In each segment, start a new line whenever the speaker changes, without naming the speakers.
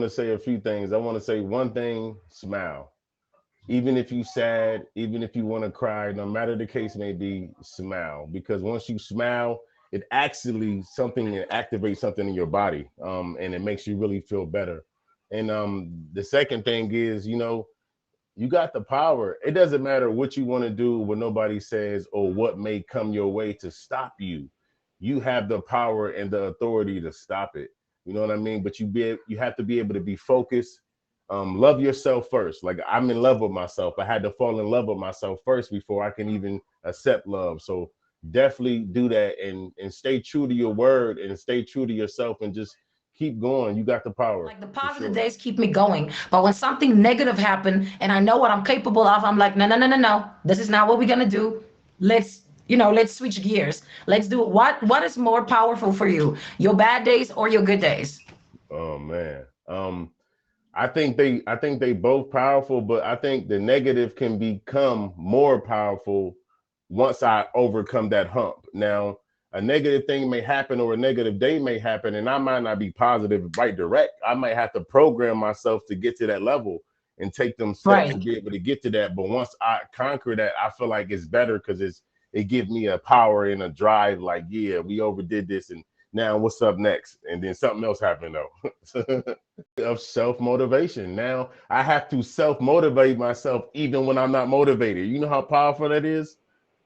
To say a few things. I want to say one thing, smile. Even if you sad, even if you want to cry, no matter the case may be, smile. Because once you smile, it actually something it activates something in your body, and it makes you really feel better. And the second thing is, you got the power. It doesn't matter what you want to do, what nobody says, or what may come your way to stop you. You have the power and the authority to stop it. You know what I mean? But you have to be able to be focused. Love yourself first. Like I'm in love with myself. I had to fall in love with myself first before I can even accept love. So definitely do that and stay true to your word and stay true to yourself and just keep going. You got the power
Like the
for
positive
sure.
days keep me going. But when something negative happens and I know what I'm capable of, I'm like, no, no, no, no, no. This is not what we're gonna do. Let's switch gears. Let's do what is more powerful for you, your bad days or your good days?
Oh man. I think they both powerful, but I think the negative can become more powerful once I overcome that hump. Now, a negative thing may happen or a negative day may happen, and I might not be positive right direct. I might have to program myself to get to that level and take them steps to
Right.
be able to get to that. But once I conquer that, I feel like it's better because it gives me a power and a drive. Like, yeah, we overdid this, and now what's up next? And then something else happened though. Of self motivation. Now I have to self motivate myself even when I'm not motivated. You know how powerful that is?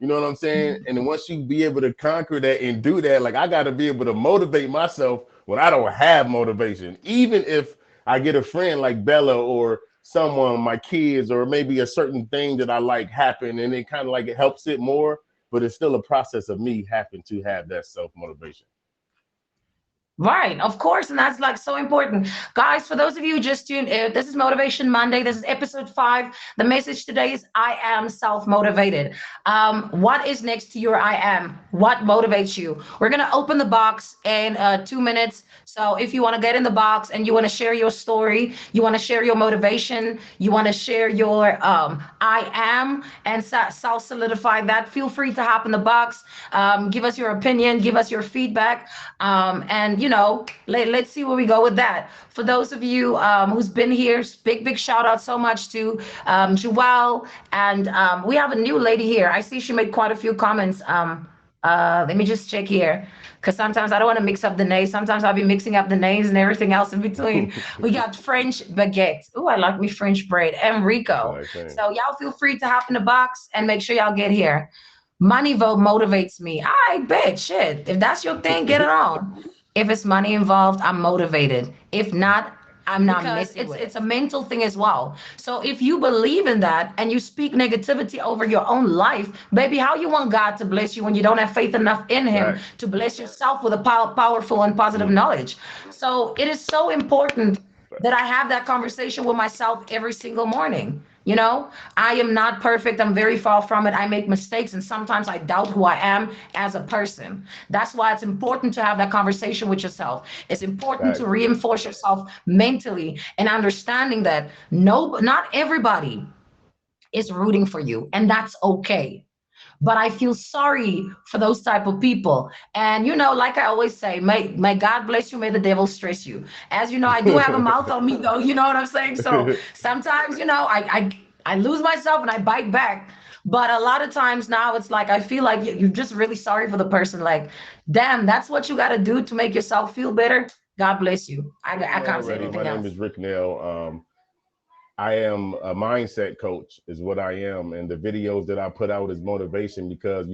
You know what I'm saying? And then once you be able to conquer that and do that, like I got to be able to motivate myself when I don't have motivation. Even if I get a friend like Bella or someone, my kids, or maybe a certain thing that I like happen and it kind of like it helps it more, but it's still a process of me having to have that self motivation.
Right, of course, and that's like so important. Guys, for those of you who just tuned in, this is Motivation Monday. This is episode 5. The message today is I am self-motivated. What is next to your I am? What motivates you? We're gonna open the box in 2 minutes. So if you want to get in the box and you want to share your story, you want to share your motivation, you want to share your I am and self-solidify that, feel free to hop in the box. Give us your opinion, give us your feedback, and let's see where we go with that. For those of you who's been here, big shout out so much to Joelle, and we have a new lady here. I see she made quite a few comments. Let me just check here, because sometimes I don't want to mix up the names. Sometimes I'll be mixing up the names and everything else in between. We got French baguette. Oh, I like me French bread. Enrico.
Like saying,
So y'all feel free to hop in the box and make sure y'all get here. Money vote motivates me. I bet shit. If that's your thing, get it on. If it's money involved, I'm motivated. If not, I'm not
Because
messing with it. It's a mental thing as well. So if you believe in that and you speak negativity over your own life, baby, how you want God to bless you when you don't have faith enough in Him
facts.
to bless yourself with a powerful and positive
Mm,
knowledge? So it is so important that I have that conversation with myself every single morning. I am not perfect. I'm very far from it. I make mistakes and sometimes I doubt who I am as a person. That's why it's important to have that conversation with yourself. It's important to
facts.
reinforce yourself mentally and understanding that not everybody is rooting for you, and that's okay. But I feel sorry for those type of people. And like I always say, may God bless you, may the devil stress you. As you know, I do have a mouth on me though, you know what I'm saying? So sometimes, I lose myself and I bite back. But a lot of times now it's like I feel like you're just really sorry for the person. Like, damn, that's what you gotta do to make yourself feel better. God bless you.
You
I
know
can't say
already. My
anything
name
else.
is Rick Nail. I am a mindset coach, is what I am, and the videos that I put out is motivation because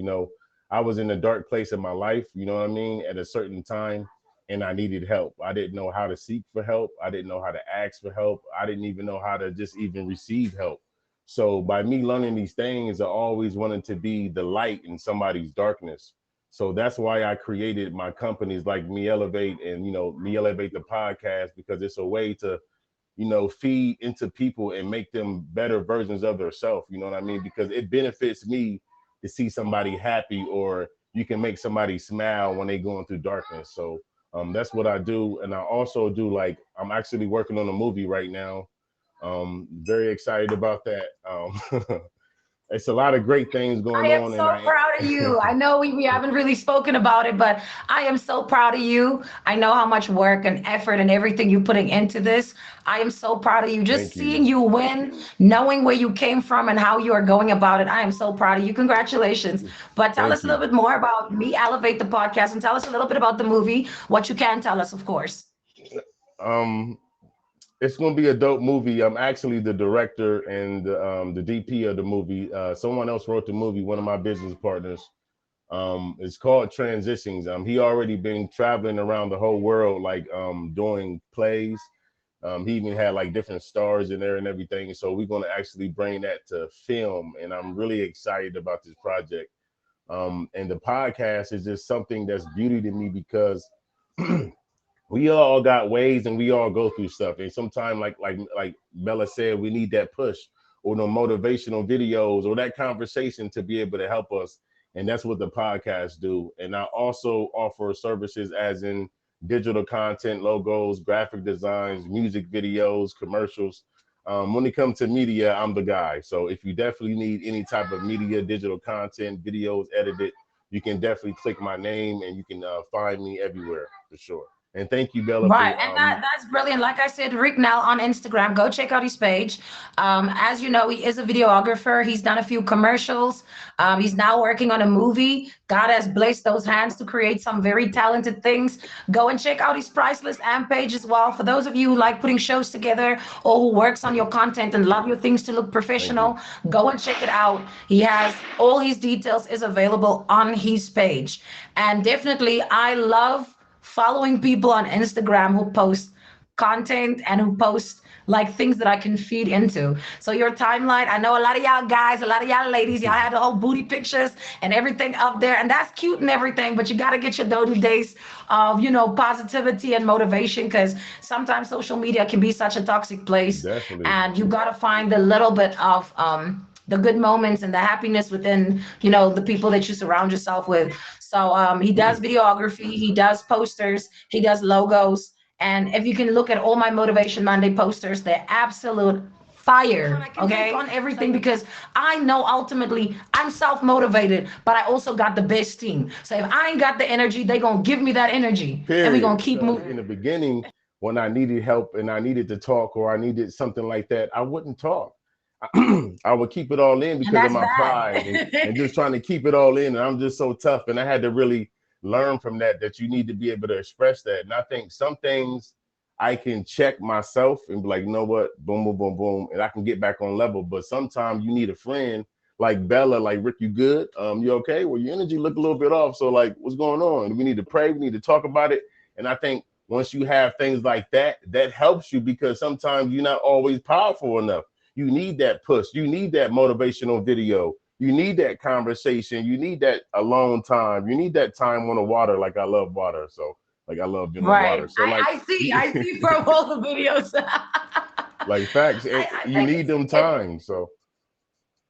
I was in a dark place in my life. You know what I mean? At a certain time, and I needed help. I didn't know how to seek for help. I didn't know how to ask for help. I didn't even know how to just even receive help. So by me learning these things, I always wanted to be the light in somebody's darkness. So that's why I created my companies like Me Elevate and Me Elevate the podcast because it's a way to feed into people and make them better versions of themselves. You know what I mean? Because it benefits me to see somebody happy or you can make somebody smile when they going through darkness. So that's what I do. And I also do like, I'm actually working on a movie right now. Very excited about that. it's a lot of great things
I
going
am
on, and
so
I
proud of you. I know we haven't really spoken about it, but I am so proud of you. I know how much work and effort and everything you're putting into this. I am so proud of you. Just
thank
seeing
you,
you win, knowing where you came from and how you are going about it. I am so proud of you. Congratulations. But tell
thank
us a little
you.
bit more about Me Elevate the podcast and tell us a little bit about the movie, what you can tell us, of course.
Um, it's gonna be a dope movie. I'm actually the director and the DP of the movie. Someone else wrote the movie. One of my business partners. It's called Transitions. He already been traveling around the whole world, like doing plays. He even had like different stars in there and everything. So we're gonna actually bring that to film, and I'm really excited about this project. And the podcast is just something that's beauty to me because we all got ways and we all go through stuff. And sometimes, like Bella said, we need that push or no motivational videos or that conversation to be able to help us. And that's what the podcast do. And I also offer services as in digital content, logos, graphic designs, music videos, commercials. When it comes to media, I'm the guy. So if you definitely need any type of media, digital content, videos edited, you can definitely click my name and you can find me everywhere for sure. And thank you, Bella,
Right,
for
and that's brilliant. Like I said, Rick Nell on Instagram. Go check out his page. As you know, he is a videographer. He's done a few commercials. He's now working on a movie. God has blessed those hands to create some very talented things. Go and check out his Priceless Amp page as well. For those of you who like putting shows together or who works on your content and love your things to look
thank you.
professional, go and check it out. He has all his details is available on his page. And definitely, I love following people on Instagram who post content and who post like things that I can feed into. So your timeline, I know a lot of y'all guys, a lot of y'all ladies, y'all had the whole booty pictures and everything up there, and that's cute and everything, but you got to get your doty days of, positivity and motivation because sometimes social media can be such a toxic place,
Definitely.
and you got to find the little bit of the good moments and the happiness within the people that you surround yourself with. So he does videography, he does posters, he does logos, and if you can look at all my Motivation Monday posters, they're absolute fire. Okay, on everything because I know ultimately I'm self-motivated, but I also got the best team. So if I ain't got the energy, they gonna give me that energy and we're
Period.
gonna keep
Because
moving.
in the beginning, when I needed help and I needed to talk or I needed something like that, I wouldn't talk. I would keep it all in
And
because of
that's
my pride and
bad.
just trying to keep it all in. And I'm just so tough. And I had to really learn from that you need to be able to express that. And I think some things I can check myself and be like, you know what, boom, boom, boom, boom, and I can get back on level. But sometimes you need a friend like Bella, like Rick, you good? You okay? Well, your energy look a little bit off. So like, what's going on? We need to pray. We need to talk about it. And I think once you have things like that, that helps you because sometimes you're not always powerful enough. You need that push. You need that motivational video. You need that conversation. You need that alone time. You need that time on the water. Like I love water. So like I love being on
Right.
water. So like
I see from all the videos.
like facts.
I
You
think
need them
it
times. So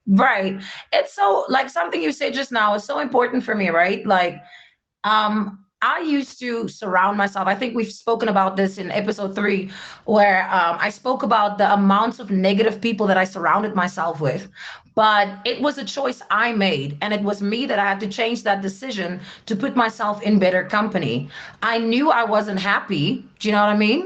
right. It's so like something you said just now is so important for me, right? Like I used to surround myself. I think we've spoken about this in episode 3, where I spoke about the amounts of negative people that I surrounded myself with. But it was a choice I made, and it was me that I had to change that decision to put myself in better company. I knew I wasn't happy. Do you know what I mean?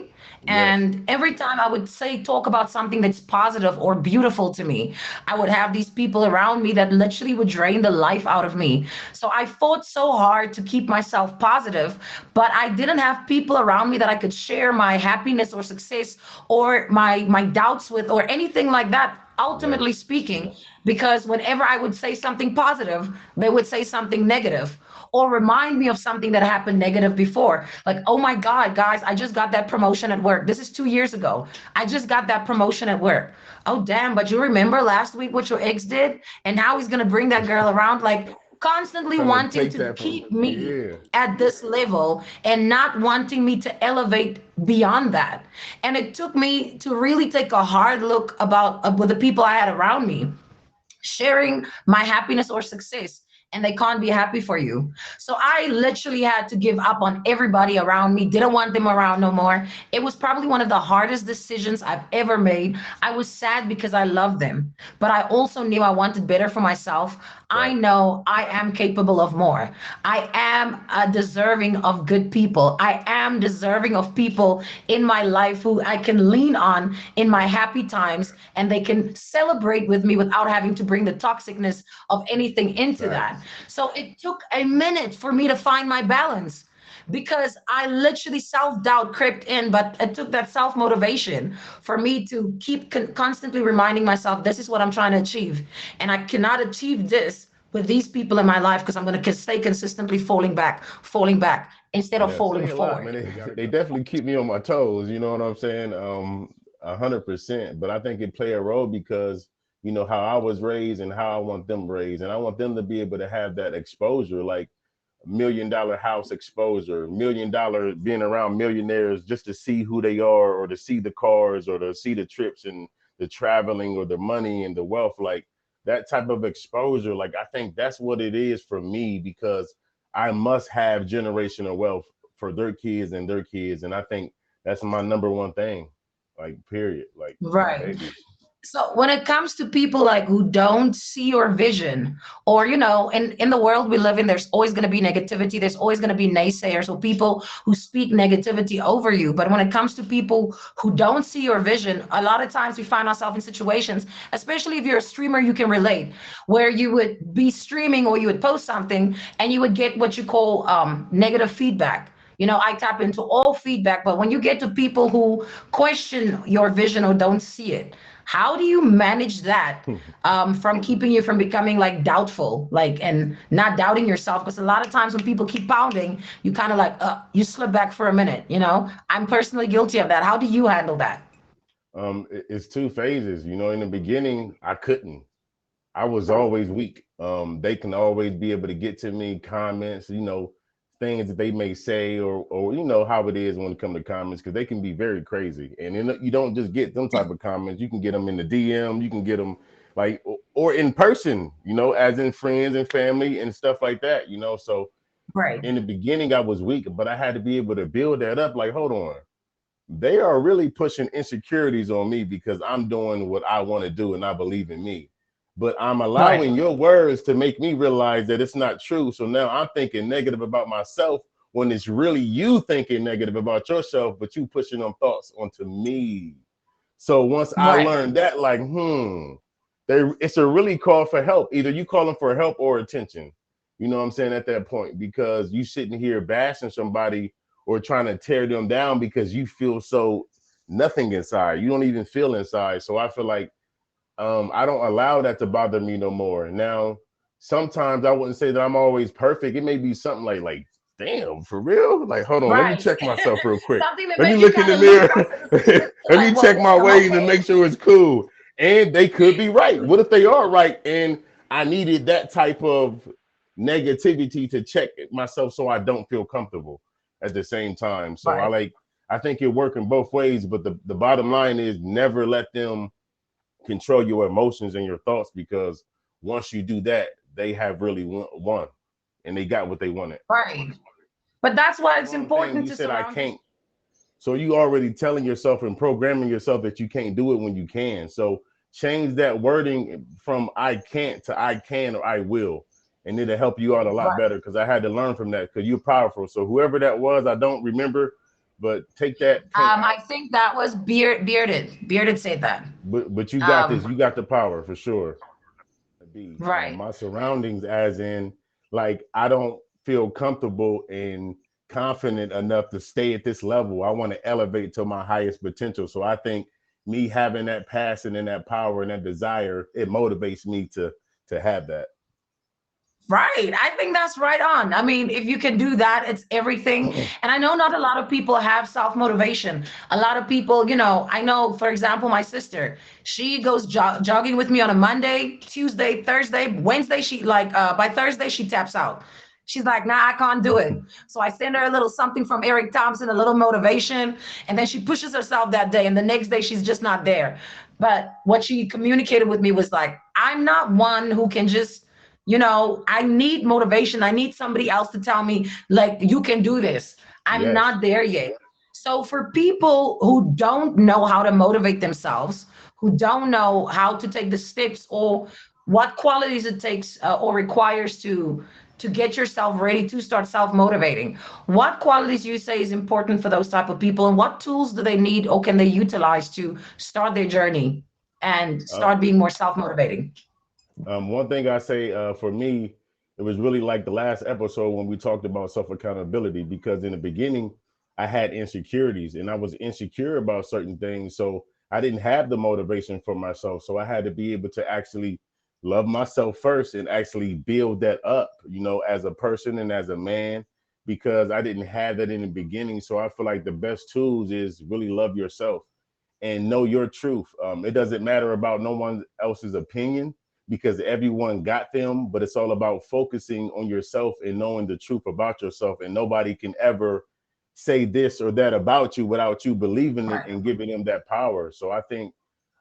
yes,
And every time I would say, talk about something that's positive or beautiful to me, I would have these people around me that literally would drain the life out of me. So I fought so hard to keep myself positive, but I didn't have people around me that I could share my happiness or success or my doubts with or anything like that, ultimately
yes.
speaking, because whenever I would say something positive, they would say something negative or remind me of something that happened negative before. Like, oh my God, guys, I just got that promotion at work. This is 2 years ago. I just got that promotion at work. Oh, damn, but you remember last week what your ex did and how he's going to bring that girl around? Like, constantly
Trying to
wanting
take
to
that from
keep me
yeah.
at this level and not wanting me to elevate beyond that. And it took me to really take a hard look about with the people I had around me sharing my happiness or success. and they can't be happy for you. So I literally had to give up on everybody around me, didn't want them around no more. It was probably one of the hardest decisions I've ever made. I was sad because I loved them, but I also knew I wanted better for myself. I
Right.
know I am capable of more. I am deserving of good people. I am deserving of people in my life who I can lean on in my happy times, and they can celebrate with me without having to bring the toxicness of anything into that.
Facts.
So it took a minute for me to find my balance, because I literally self doubt crept in, but it took that self motivation for me to keep constantly reminding myself, this is what I'm trying to achieve. And I cannot achieve this with these people in my life, because I'm going to stay consistently falling back instead of
Yeah,
falling
say a lot,
forward.
man. They definitely keep me on my toes. You know what I'm saying? 100%. But I think it play a role because you know how I was raised and how I want them raised, and I want them to be able to have that exposure, like $1 million house exposure, $1 million being around millionaires just to see who they are, or to see the cars, or to see the trips and the traveling, or the money and the wealth, like that type of exposure. Like I think that's what it is for me, because I must have generational wealth for their kids and their kids. And I think that's my number one thing, like, period, like my
Right.
babies.
So when it comes to people like who don't see your vision, or in the world we live in, there's always going to be negativity. There's always going to be naysayers, or people who speak negativity over you. But when it comes to people who don't see your vision, a lot of times we find ourselves in situations, especially if you're a streamer, you can relate, where you would be streaming or you would post something and you would get what you call negative feedback. I tap into all feedback, but when you get to people who question your vision or don't see it, how do you manage that, from keeping you from becoming like doubtful, like, and not doubting yourself? Because a lot of times when people keep pounding, you kind of like, you slip back for a minute. I'm personally guilty of that. How do you handle that?
It's two phases. You know, in the beginning, I couldn't. I was always weak. They can always be able to get to me, comments, things that they may say, or you know how it is when it comes to comments, because they can be very crazy. And then you don't just get them type of comments. You can get them in the DM. You can get them like, or in person. As in friends and family and stuff like that. So
Right.
in the beginning, I was weak, but I had to be able to build that up. Like, hold on, they are really pushing insecurities on me because I'm doing what I want to do and I believe in me. But I'm
Right.
allowing your words to make me realize that it's not true. So now I'm thinking negative about myself when it's really you thinking negative about yourself, but you pushing them thoughts onto me. So once I
Right.
learned that, like, it's a really call for help. Either you calling for help or attention. You know what I'm saying, at that point, because you sitting here bashing somebody or trying to tear them down because you feel so nothing inside. You don't even feel inside. So I feel like I don't allow that to bother me no more. Now, sometimes I wouldn't say that I'm always perfect. It may be something like, damn, for real? Like, hold on, let me
Right.
check myself real quick.
Something that
Let me
make you
look in
kind
the
of look
mirror.
past it,
Let me
like,
check
well,
my
I'm
ways and
okay.
make sure it's cool. And they could be right. What if they are right? And I needed that type of negativity to check myself so I don't feel comfortable at the same time. So
Right.
I think it working both ways, but the bottom line is never let them control your emotions and your thoughts, because once you do that, they have really won and they got what they wanted.
Right. But that's why it's
Wrong thing.
important
You
to
said I
surround yourself.
can't. So you already telling yourself and programming yourself that you can't do it when you can. So change that wording from I can't to I can or I will. And it'll help you out a lot
Right.
better, because I had to learn from that, because you're powerful. So whoever that was, I don't remember, but take that can't out.
I think that was bearded. Bearded said that.
But you got this.
Um,
You got the power for sure. Be
right.
my surroundings, as in, like, I don't feel comfortable and confident enough to stay at this level. I want to elevate to my highest potential. So I think me having that passion and that power and that desire, it motivates me to have that.
Right. I think that's right on. I mean, if you can do that, it's everything. And I know not a lot of people have self motivation. A lot of people, I know, for example, my sister, she goes jogging with me on a Monday, Tuesday, Thursday, Wednesday. She like, by Thursday, she taps out. She's like, nah, I can't do it. So I send her a little something from Eric Thompson, a little motivation. And then she pushes herself that day. And the next day, she's just not there. But what she communicated with me was like, I'm not one who can just I need motivation. I need somebody else to tell me, like, you can do this. I'm
Yes.
not there yet. So, for people who don't know how to motivate themselves, who don't know how to take the steps or what qualities it takes or requires to get yourself ready to start self-motivating, what qualities you say is important for those type of people, and what tools do they need or can they utilize to start their journey and
Uh,
start being more self-motivating?
One thing I say for me, it was really like the last episode when we talked about self accountability, because in the beginning, I had insecurities and I was insecure about certain things. So I didn't have the motivation for myself. So I had to be able to actually love myself first and actually build that up, as a person and as a man, because I didn't have that in the beginning. So I feel like the best tools is really love yourself and know your truth. It doesn't matter about no one else's opinion because everyone got them, but it's all about focusing on yourself and knowing the truth about yourself. And nobody can ever say this or that about you without you believing it
Right.
and giving them that power. So I think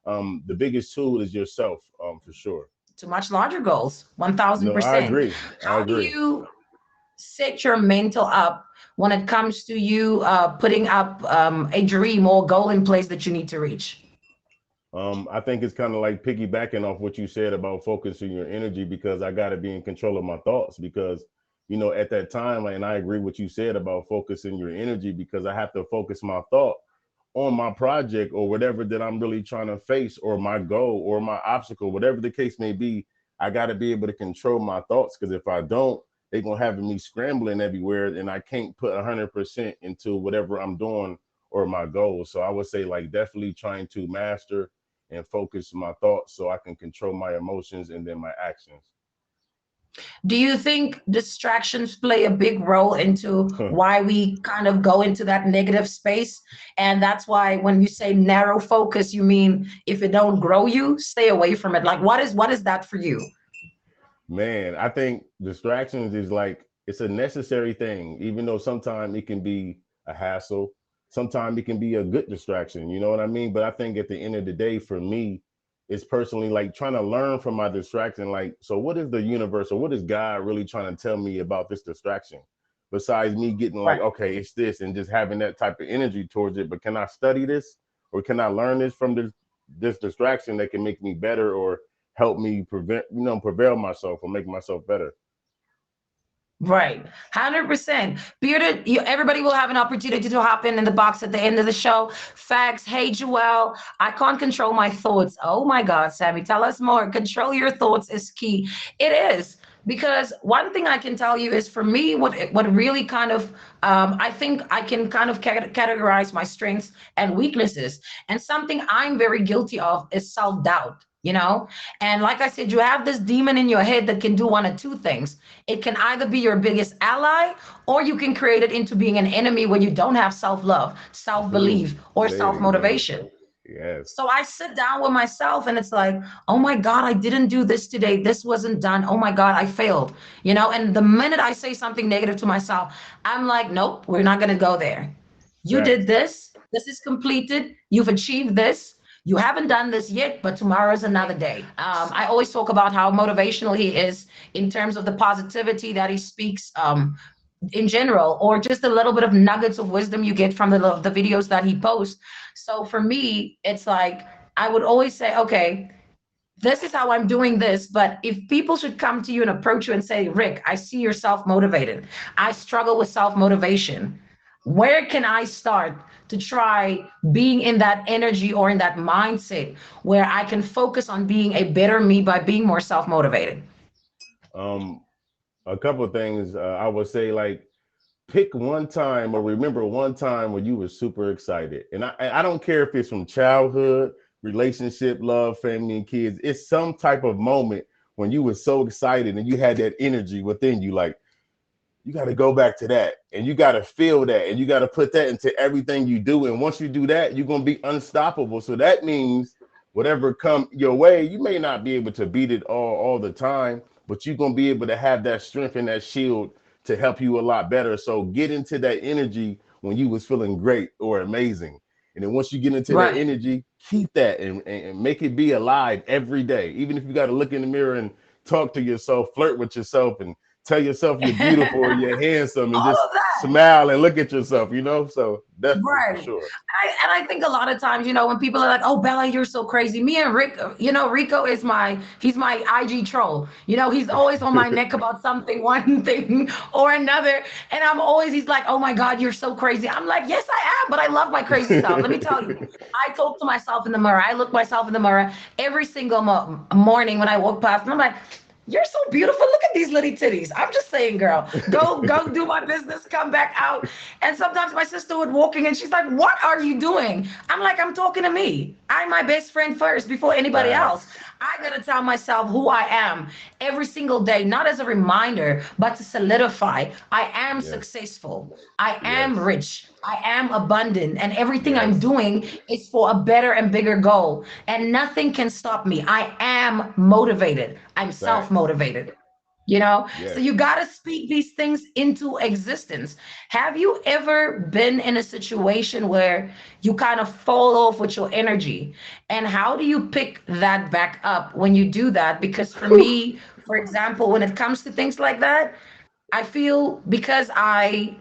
the biggest tool is yourself, for sure.
To much larger goals,
No, I
1000%.
agree. I
How do
agree.
you set your mental up when it comes to you putting up a dream or goal in place that you need to reach?
I think it's kind of like piggybacking off what you said about focusing your energy, because I got to be in control of my thoughts because, at that time, and I agree what you said about focusing your energy, because I have to focus my thought on my project or whatever that I'm really trying to face, or my goal or my obstacle, whatever the case may be. I got to be able to control my thoughts, because if I don't, they're going to have me scrambling everywhere and I can't put 100% into whatever I'm doing or my goals. So I would say, like, definitely trying to master and focus my thoughts so I can control my emotions and then my actions.
Do you think distractions play a big role into why we kind of go into that negative space? And that's why when you say narrow focus, you mean if it don't grow you, stay away from it. Like what is that for you?
Man, I think distractions is like it's a necessary thing, even though sometimes it can be a hassle. Sometimes it can be a good distraction, you know what I mean? But I think at the end of the day, for me, it's personally like trying to learn from my distraction. Like, so what is the universe or what is God really trying to tell me about this distraction? Besides me getting like,
Right.
okay, it's this, and just having that type of energy towards it. But can I study this or can I learn this from this distraction that can make me better or help me prevail myself or make myself better.
Right, 100%. Bearded, everybody will have an opportunity to hop in the box at the end of the show. Facts. Hey, Joelle, I can't control my thoughts. Oh my God, Sammy, tell us more. Control your thoughts is key. It is because one thing I can tell you is for me, what really kind of I think I can kind of categorize my strengths and weaknesses. And something I'm very guilty of is self doubt. And like I said, you have this demon in your head that can do one of two things. It can either be your biggest ally, or you can create it into being an enemy when you don't have self love, self belief, or
There
self
you go.
motivation.
Yes.
So I sit down with myself and it's like, oh my God, I didn't do this today. This wasn't done. Oh my God, I failed. And the minute I say something negative to myself, I'm like, nope, we're not going to go there. You did
Facts.
this. This is completed. You've achieved this. You haven't done this yet, but tomorrow's another day. I always talk about how motivational he is in terms of the positivity that he speaks in general, or just a little bit of nuggets of wisdom you get from the videos that he posts. So for me, it's like I would always say, okay, this is how I'm doing this. But if people should come to you and approach you and say, Rick, I see you're self motivated, I struggle with self motivation. Where can I start to try being in that energy or in that mindset where I can focus on being a better me by being more self motivated?
Um, a couple of things I would say, like, pick one time or remember one time when you were super excited. And I don't care if it's from childhood, relationship, love, family, and kids. It's some type of moment when you were so excited and you had that energy within you, like, you got to go back to that and you got to feel that and you got to put that into everything you do. And once you do that, you're going to be unstoppable. So that means whatever come your way, you may not be able to beat it all the time, but you're going to be able to have that strength and that shield to help you a lot better. So get into that energy when you was feeling great or amazing. And then once you get into that
Right.
energy, keep that and make it be alive every day. Even if you got to look in the mirror and talk to yourself, flirt with yourself, and tell yourself you're beautiful or you're handsome, and
All
just
of that.
smile and look at yourself, you know? So definitely for
Right.
sure.
And I think a lot of times, when people are like, "Oh, Bella, you're so crazy." Me and Rick, Rico is he's my IG troll. He's always on my neck about something, one thing or another. And he's like, "Oh my God, you're so crazy." I'm like, "Yes, I am, but I love my crazy self." Let me tell you, I talk to myself in the mirror. I look myself in the mirror every single morning when I walk past, and I'm like, "You're so beautiful. Look at these little titties." I'm just saying, girl, go do my business, come back out. And sometimes my sister would walking and she's like, "What are you doing?" I'm like, "I'm talking to me. I'm my best friend first before anybody else."
Facts.
I gotta tell myself who I am every single day, not as a reminder, but to solidify. I am
Yes.
successful. I am
Yes.
rich. I am abundant. And everything I'm
Yes.
doing is for a better and bigger goal. And nothing can stop me. I am motivated. I'm self
Facts.
motivated. So
Yes.
you got to speak these things into existence. Have you ever been in a situation where you kind of fall off with your energy, and how do you pick that back up when you do that? Because for
Whew.
me, for example, when it comes to things like that, I feel because I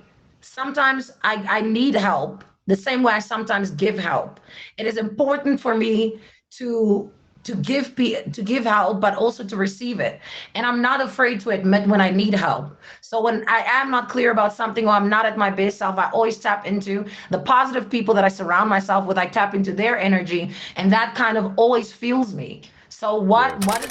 need help the same way I sometimes give help. It is important for me to to give help, but also to receive it. And I'm not afraid to admit when I need help. So when I am not clear about something or I'm not at my best self, I always tap into the positive people that I surround myself with. I tap into their energy, and that kind of always fuels me. So what
Yes.
is